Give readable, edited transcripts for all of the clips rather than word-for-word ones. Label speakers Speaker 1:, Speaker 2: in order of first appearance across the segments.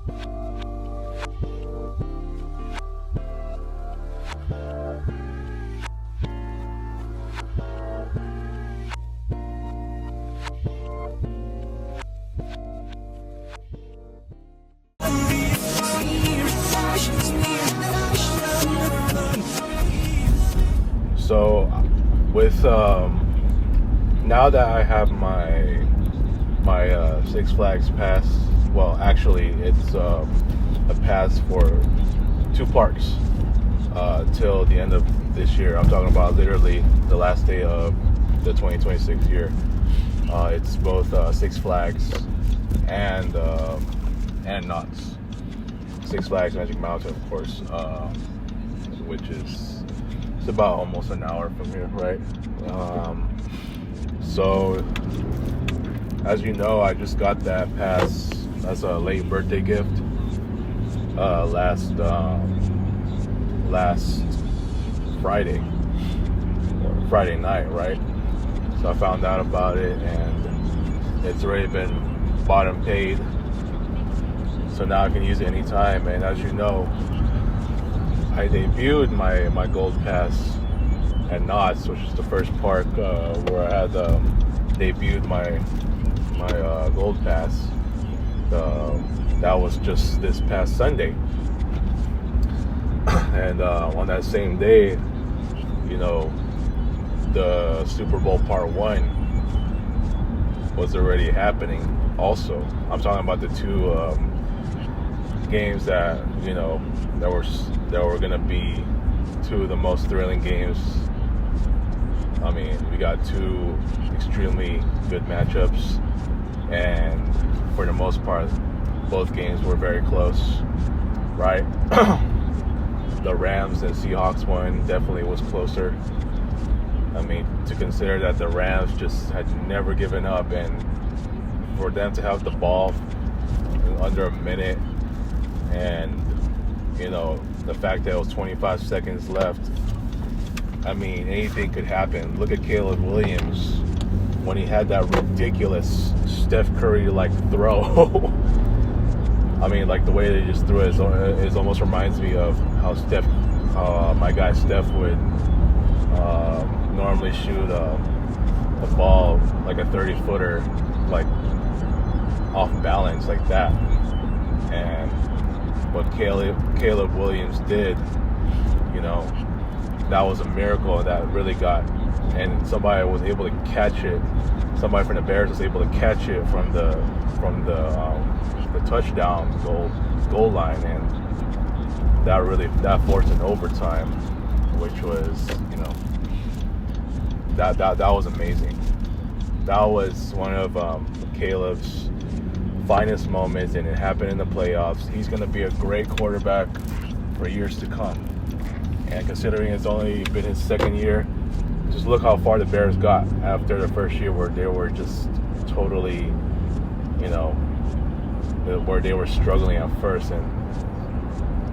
Speaker 1: So, with now that I have my Six Flags pass, well, actually, it's a pass for 2 parks till the end of this year. I'm talking about literally the last day of the 2026 year. It's both Six Flags and Knott's. Six Flags Magic Mountain, of course, which is it's about almost an hour from here, right? So, as you know, I just got that pass as a late birthday gift last Friday night, right? So I found out about it, and it's already been bought and paid. So now I can use it anytime. And as you know, I debuted my Gold Pass at Knott's, which is the first park where I had debuted my Gold Pass. That was just this past Sunday. And on that same day, you know, the Super Bowl Part 1 was already happening also. I'm talking about the 2 games that, you know, that were gonna be 2 of the most thrilling games. I mean, we got 2 extremely good matchups, and for the most part, both games were very close, right? The Rams and Seahawks one definitely was closer. I mean, to consider that the Rams just had never given up, and for them to have the ball in under a minute, and, you know, the fact that it was 25 seconds left, I mean, anything could happen. Look at Caleb Williams when he had that ridiculous Steph Curry-like throw. I mean, like, the way they just threw it is almost reminds me of how my guy Steph would normally shoot a ball, like a 30-footer, like off balance like that. And what Caleb Williams did, you know, that was a miracle that really got, and somebody was able to catch it. Somebody from the Bears was able to catch it from the touchdown goal line, and that forced an overtime, which was, you know, that was amazing. That was one of Caleb's finest moments, and it happened in the playoffs. He's going to be a great quarterback for years to come. And considering it's only been his second year, just look how far the Bears got after the first year, where they were just totally, you know, where they were struggling at first, and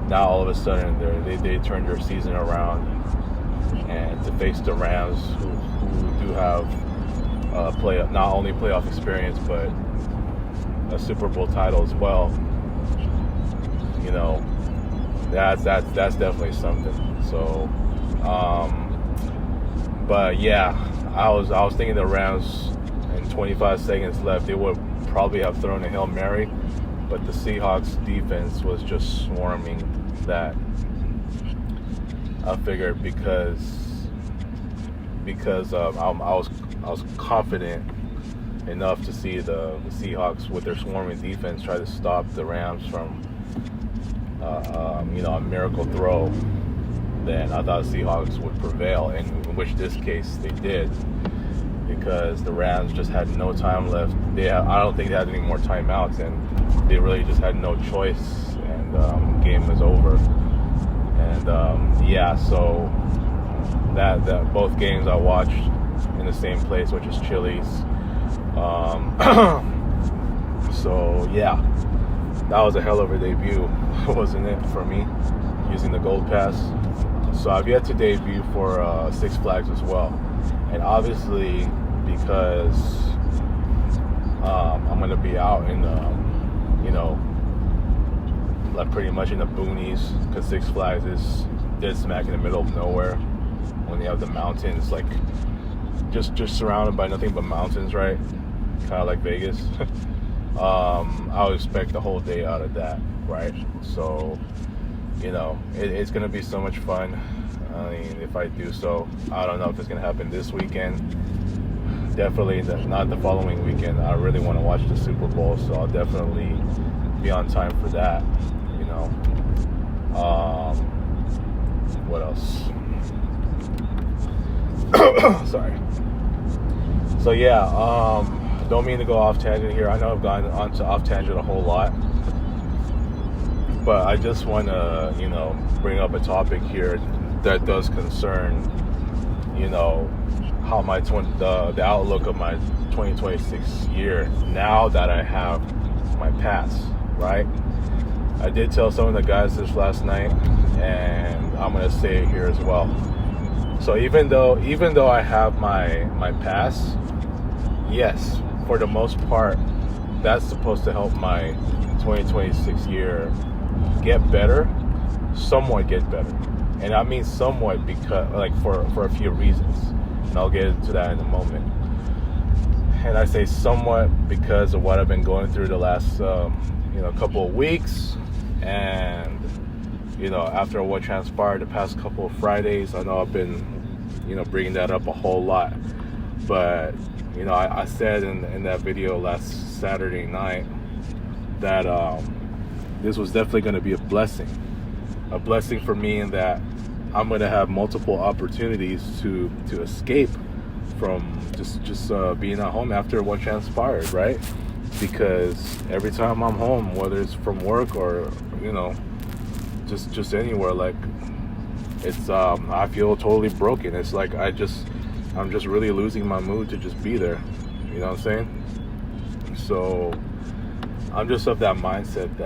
Speaker 1: now all of a sudden they turned their season around, and to face the Rams, who do have not only playoff experience but a Super Bowl title as well. You know, that's definitely something. So, but yeah, I was thinking the Rams, in 25 seconds left, they would probably have thrown a Hail Mary, but the Seahawks defense was just swarming that. I figured because I was confident enough to see the Seahawks with their swarming defense try to stop the Rams from you know, a miracle throw, then I thought the Seahawks would prevail, in which this case they did, because the Rams just had no time left. I don't think they had any more timeouts, and they really just had no choice, and game was over. And yeah, so that both games I watched in the same place, which is Chili's. So yeah, that was a hell of a debut, wasn't it, for me, using the Gold Pass. So I've yet to debut for Six Flags as well, and obviously because I'm going to be out in you know, like pretty much in the boonies, because Six Flags is dead smack in the middle of nowhere. When you have the mountains, like just surrounded by nothing but mountains, right? Kind of like Vegas. I would expect the whole day out of that, right? So, you know, it's gonna be so much fun. I mean, if I do so, I don't know if it's gonna happen this weekend. Definitely not the following weekend. I really want to watch the Super Bowl, so I'll definitely be on time for that. You know. What else? Sorry. So yeah, don't mean to go off tangent here. I know I've gone off tangent a whole lot, but I just want to, you know, bring up a topic here that does concern, you know, how the outlook of my 2026 year, now that I have my pass, right? I did tell some of the guys this last night, and I'm gonna say it here as well. So even though I have my pass, yes, for the most part, that's supposed to help my 2026 year get better, somewhat get better. And I mean somewhat because, like, for a few reasons. And I'll get into that in a moment. And I say somewhat because of what I've been going through the last, couple of weeks. And, you know, after what transpired the past couple of Fridays, I know I've been, you know, bringing that up a whole lot. But, you know, I said in that video last Saturday night that this was definitely going to be a blessing for me, in that I'm going to have multiple opportunities to escape from just being at home after what transpired, right? Because every time I'm home, whether it's from work or, you know, just anywhere, like, it's I feel totally broken. It's like I'm just really losing my mood to just be there. You know what I'm saying? So I'm just of that mindset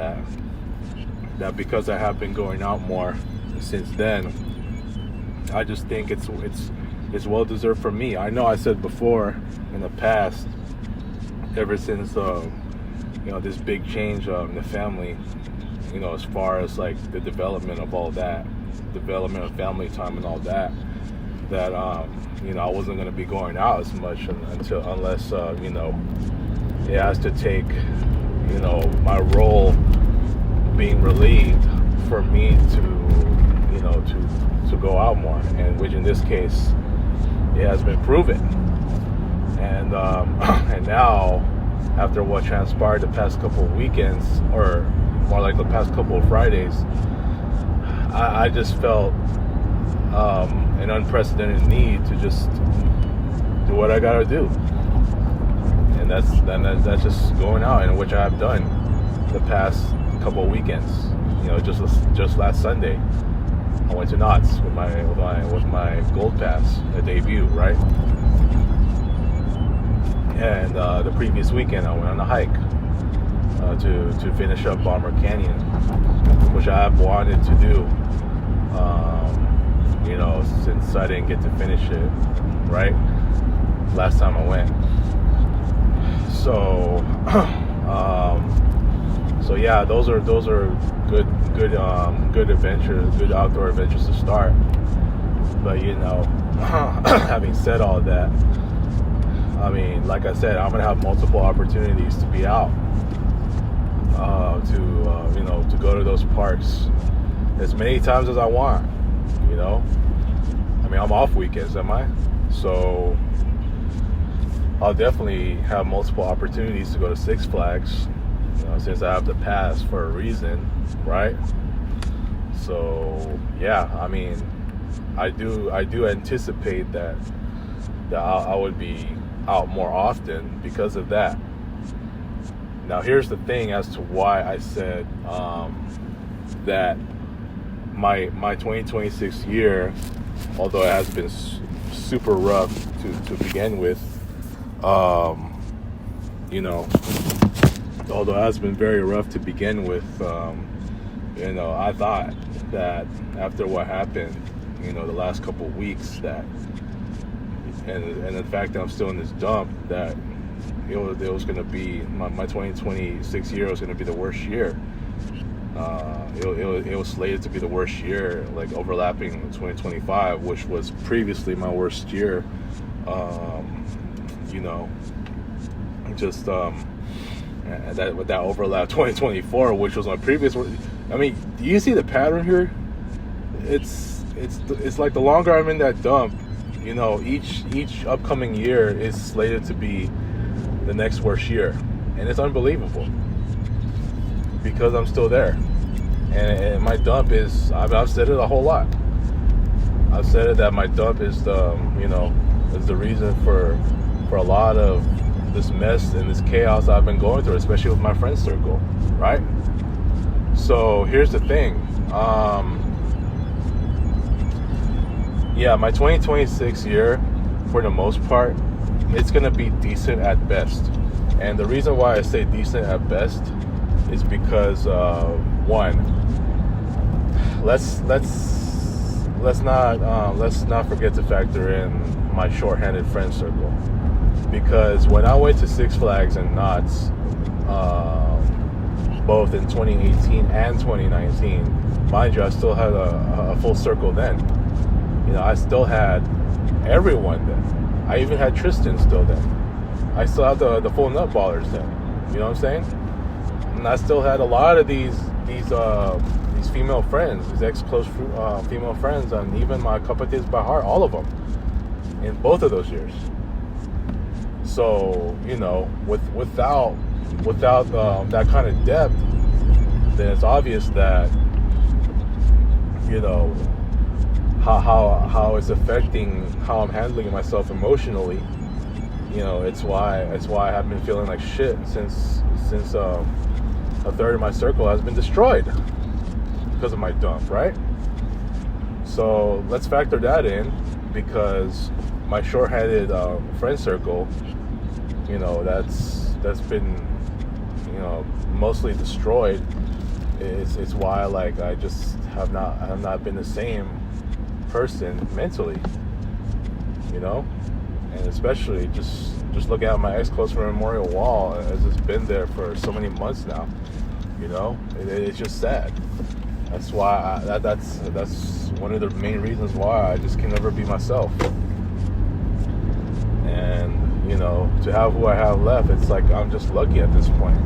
Speaker 1: that because I have been going out more since then, I just think it's well deserved for me. I know I said before in the past, ever since you know, this big change in the family, you know, as far as like the development of all that, development of family time and all that, you know, I wasn't going to be going out as much unless you know, it has to take, you know, my role being relieved for me to, you know, to go out more, and which in this case it has been proven. And and now, after what transpired the past couple of weekends, or more like the past couple of Fridays, I just felt an unprecedented need to just do what I gotta do, and that's just going out, and which I have done the past couple of weekends. You know, just last Sunday, I went to Knott's with my Gold Pass, a debut, right? And the previous weekend, I went on a hike to finish up Bomber Canyon, which I have wanted to do, you know, since I didn't get to finish it, right? Last time I went. So, so yeah, those are good adventures, good outdoor adventures to start. But, you know, having said all that, I mean, like I said, I'm gonna have multiple opportunities to be out, you know, to go to those parks as many times as I want. You know, I mean, I'm off weekends, am I? So I'll definitely have multiple opportunities to go to Six Flags, you know, since I have the pass for a reason, right? So yeah, I mean, I do anticipate that I would be out more often because of that. Now here's the thing as to why I said that my 2026 year, although it has been super rough to begin with, you know, although it has been very rough to begin with, you know, I thought that after what happened, you know, the last couple of weeks, that and the fact that I'm still in this dump, that it was going to be my 2026 year was going to be the worst year. It was slated to be the worst year, like overlapping 2025, which was previously my worst year. You know, just that with that overlap 2024, which was my previous. I mean, do you see the pattern here? It's like the longer I'm in that dump, you know, each upcoming year is slated to be the next worst year, and it's unbelievable because I'm still there, and my dump is. I've said it a whole lot. I've said it that my dump is the is the reason for a lot of this mess and this chaos I've been going through, especially with my friend circle, right? So here's the thing. Yeah, my 2026 year, for the most part, it's gonna be decent at best. And the reason why I say decent at best is because one, let's not forget to factor in my short-handed friend circle. Because when I went to Six Flags and Knott's, both in 2018 and 2019, mind you, I still had a full circle then. You know, I still had everyone then. I even had Tristan still then. I still had the full nutballers then. You know what I'm saying? And I still had a lot of these female friends, these ex-close female friends, and even my Kapatiz by heart, all of them, in both of those years. So, you know, without that kind of depth, then it's obvious that, you know, how it's affecting how I'm handling myself emotionally. You know, it's why I have been feeling like shit since a third of my circle has been destroyed because of my dump, right? So let's factor that in, because my short-handed friend circle, you know, that's been, you know, mostly destroyed. It's why, like, I just have not been the same person mentally, you know. And especially just looking at my ex-close friend memorial wall, as it's been there for so many months now, you know, it's just sad. That's why that's one of the main reasons why I just can never be myself. And, you know, to have who I have left, it's like I'm just lucky at this point.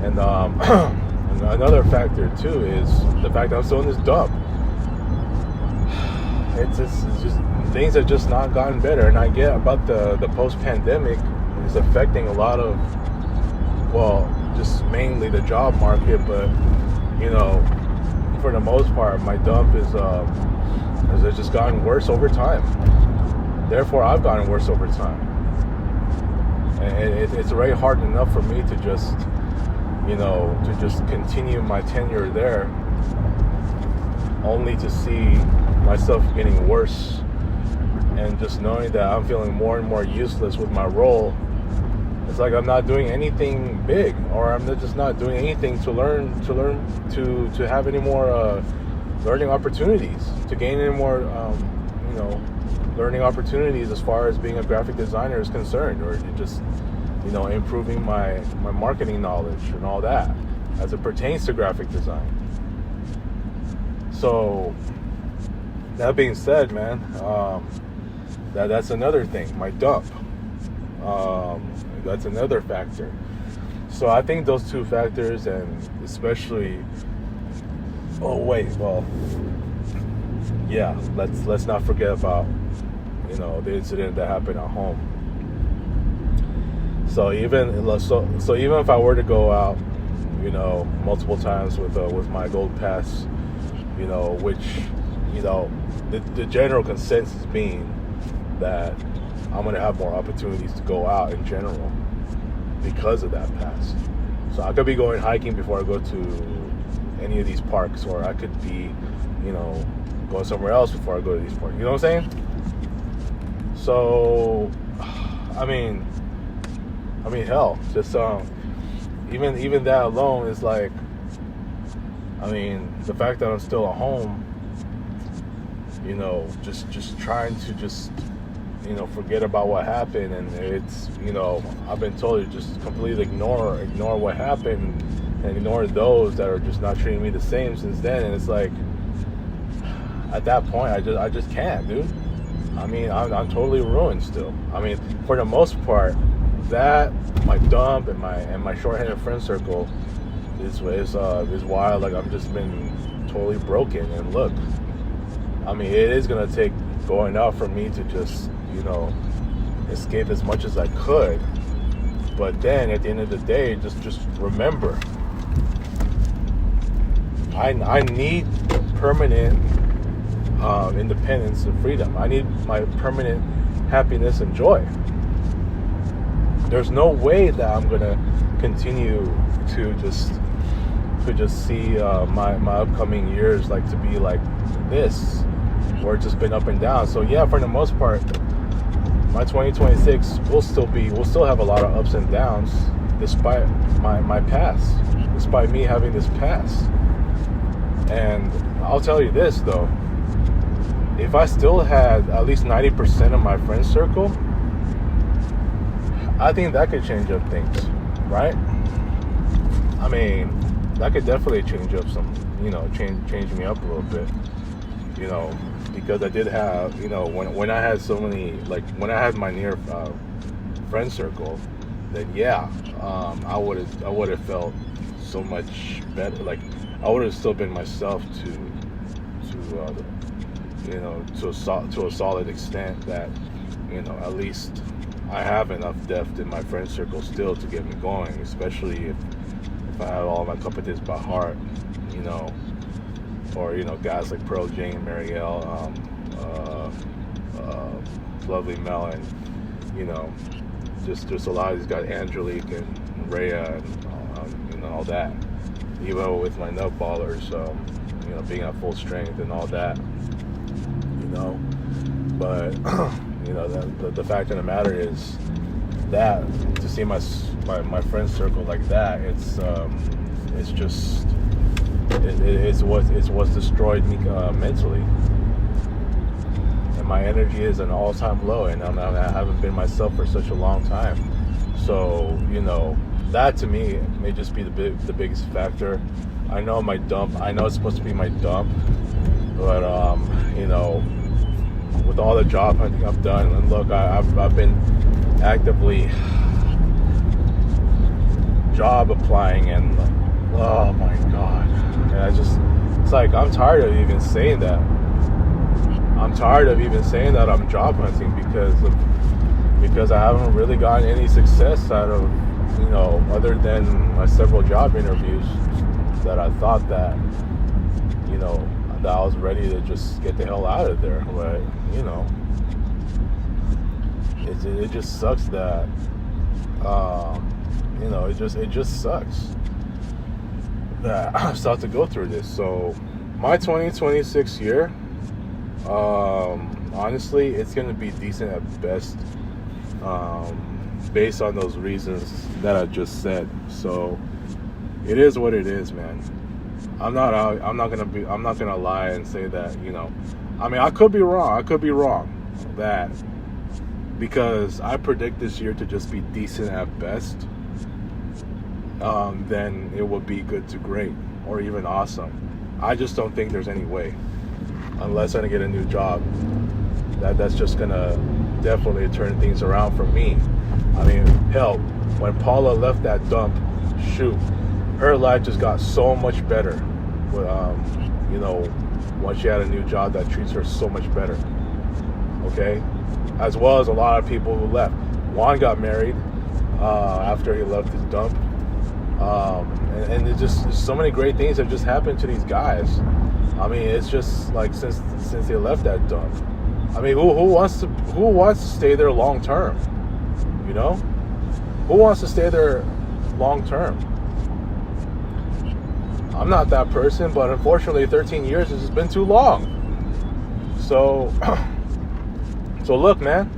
Speaker 1: And and another factor too is the fact that I'm still in this dump. It's just things have just not gotten better. And I get about the post-pandemic is affecting a lot of, well, just mainly the job market, but, you know, for the most part, my dump has just gotten worse over time. Therefore, I've gotten worse over time. And it's already hard enough for me to just, you know, to just continue my tenure there, only to see myself getting worse, and just knowing that I'm feeling more and more useless with my role. It's like I'm not doing anything big, or I'm just not doing anything to have any more learning opportunities, to gain any more, you know, learning opportunities as far as being a graphic designer is concerned, or just, you know, improving my marketing knowledge and all that as it pertains to graphic design. So that being said, man, that's another thing, my dump. That's another factor. So I think those two factors, and especially, let's not forget about, you know, the incident that happened at home. So even if I were to go out, you know, multiple times with my gold pass, you know, which, you know, the general consensus being that I'm going to have more opportunities to go out in general because of that pass. So I could be going hiking before I go to any of these parks, or I could be, you know, going somewhere else before I go to these parks. You know what I'm saying? So, I mean, hell, just even that alone is like, I mean, the fact that I'm still at home, you know, just trying to just, you know, forget about what happened. And it's, you know, I've been told to just completely ignore what happened. and ignore those that are just not treating me the same since then. And it's like, at that point, I just can't, dude. I mean, I'm totally ruined still. I mean, for the most part, that my dump and my short-handed friend circle is wild. Like, I've just been totally broken. And look, I mean, it is gonna take going out for me to just, escape as much as I could. But then at the end of the day, just remember, I need permanent independence and freedom. I need my permanent happiness and joy. There's no way that I'm gonna continue to just see my upcoming years like to be like this, where it's just been up and down. So yeah, for the most part, my 2026 will still have a lot of ups and downs, despite my past, despite me having this past. And I'll tell you this though, if I still had at least 90% of my friend circle, I think that could change up things, right? I mean, that could definitely change up some, change me up a little bit, because I did have, when I had so many, like when I had my near friend circle, then yeah, I would have felt so much better. Like I would have still been myself to a solid extent that, at least I have enough depth in my friend circle still to get me going, especially if I have all my competence by heart, or, guys like Pearl Jane, Marielle, Lovely Mel, and, just a lot of these guys, Angelique and Rhea and all that, even with my nut ballers, being at full strength and all that, but the fact of the matter is that to see my friend circle like that, it's what's destroyed me mentally, and my energy is an all-time low, and I haven't been myself for such a long time. So that to me may just be the biggest factor. I know my dump. I know it's supposed to be my dump, but with all the job hunting I've done, and look, I've been actively job applying, and oh my god, and it's like I'm tired of even saying that. I'm tired of even saying that I'm job hunting because I haven't really gotten any success out of, other than my several job interviews that I thought that, that I was ready to just get the hell out of there. But, it just sucks that, it just sucks that I still have to go through this. So my 2026 year, honestly, it's going to be decent at best, based on those reasons that I just said. So it is what it is, man. I'm not gonna lie and say that, I mean, I could be wrong that, because I predict this year to just be decent at best, then it will be good to great or even awesome. I just don't think there's any way, unless I get a new job, that's just gonna definitely turn things around for me. I mean, hell, when Paula left that dump, shoot, her life just got so much better. Once she had a new job that treats her so much better. Okay, as well as a lot of people who left. Juan got married after he left his dump, and it just, so many great things have just happened to these guys. I mean, it's just like since they left that dump. I mean, who wants to stay there long term? Who wants to stay there long term? I'm not that person, but unfortunately 13 years has just been too long. So look, man,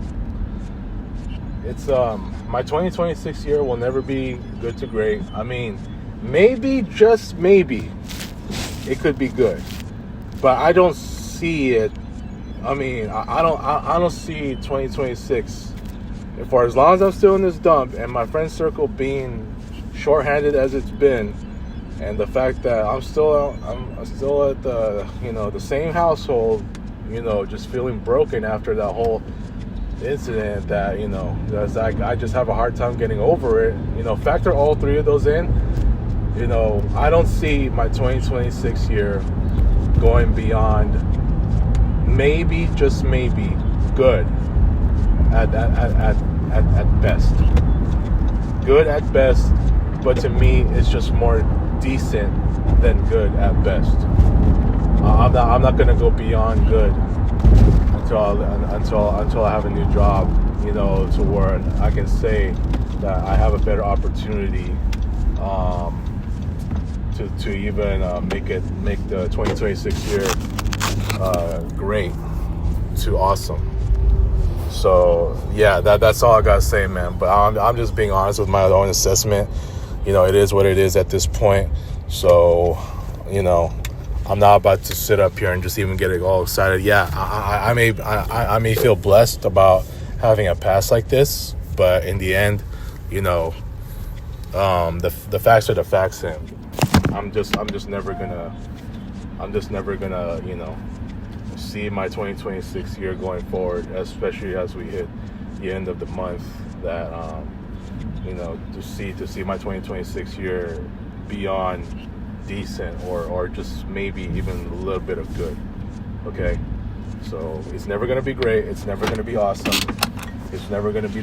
Speaker 1: it's my 2026 year will never be good to great. I mean, maybe, just maybe, it could be good, but I don't see it. I mean, I don't see 2026, for as long as I'm still in this dump and my friend circle being shorthanded as it's been, And the fact that I'm still at the, the same household, just feeling broken after that whole incident, that, that's like, I just have a hard time getting over it. Factor all three of those in, I don't see my 2026 year going beyond maybe, just maybe, good at best. Good at best, but to me, it's just more decent than good at best. I'm not gonna go beyond good until I have a new job, to where I can say that I have a better opportunity to even make the 2026 year great to awesome. So yeah, that's all I gotta say, man. But I'm just being honest with my own assessment. It is what it is at this point. So, I'm not about to sit up here and just even get all excited. Yeah, I may feel blessed about having a past like this, but in the end, the facts are the facts, and I'm just never gonna see my 2026 year going forward, especially as we hit the end of the month, that to see my 2026 year beyond decent or just maybe even a little bit of good. Okay, so it's never going to be great, it's never going to be awesome, it's never going to be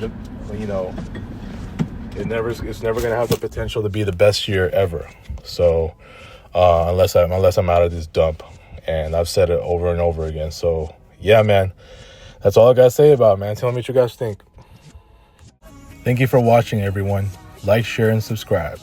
Speaker 1: it's never going to have the potential to be the best year ever. So unless I'm out of this dump, and I've said it over and over again. So yeah, man, that's all I gotta say about it, man. Tell me what you guys think. Thank you for watching, everyone. Like, share, and subscribe.